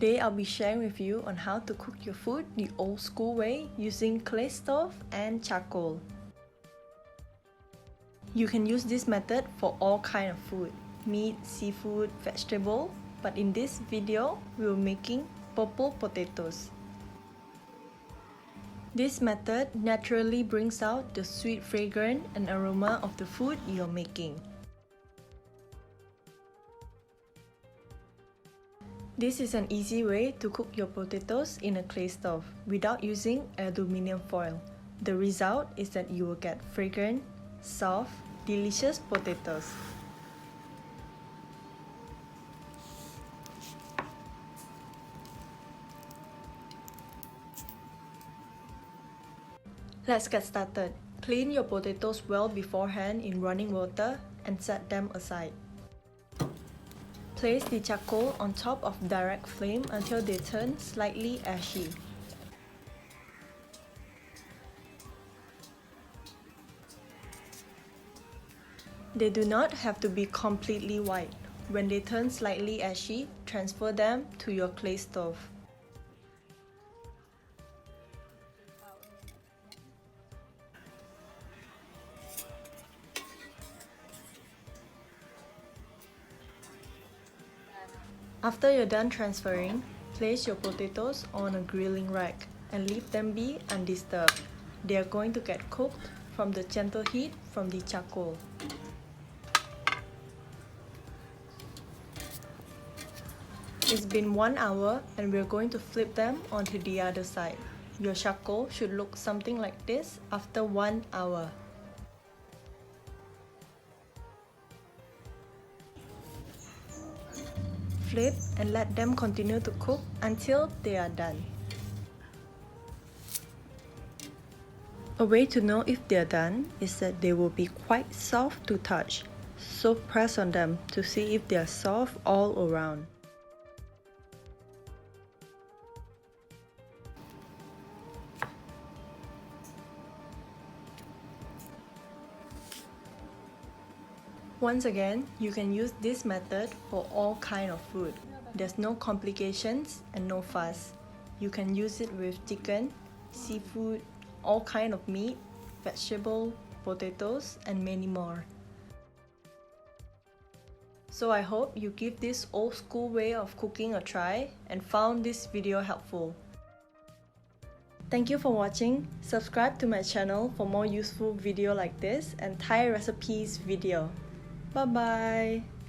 Today I'll be sharing with you on how to cook your food the old school way using clay stove and charcoal. You can use this method for all kind of food, meat, seafood, vegetable, but in this video we're making purple potatoes. This method naturally brings out the sweet fragrance and aroma of the food you're making. This is an easy way to cook your potatoes in a clay stove without using aluminum foil. The result is that you will get fragrant, soft, delicious potatoes. Let's get started. Clean your potatoes well beforehand in running water and set them aside. Place the charcoal on top of direct flame until they turn slightly ashy. They do not have to be completely white. When they turn slightly ashy, transfer them to your clay stove. After you're done transferring, place your potatoes on a grilling rack and leave them be undisturbed. They are going to get cooked from the gentle heat from the charcoal. It's been 1 hour and we're going to flip them onto the other side. Your charcoal should look something like this after 1 hour. Flip and let them continue to cook until they are done. A way to know if they are done is that they will be quite soft to touch, so press on them to see if they are soft all around. Once again, you can use this method for all kind of food. There's no complications and no fuss. You can use it with chicken, seafood, all kind of meat, vegetable, potatoes, and many more. So I hope you give this old school way of cooking a try and found this video helpful. Thank you for watching. Subscribe to my channel for more useful video like this and Thai recipes video. Bye bye!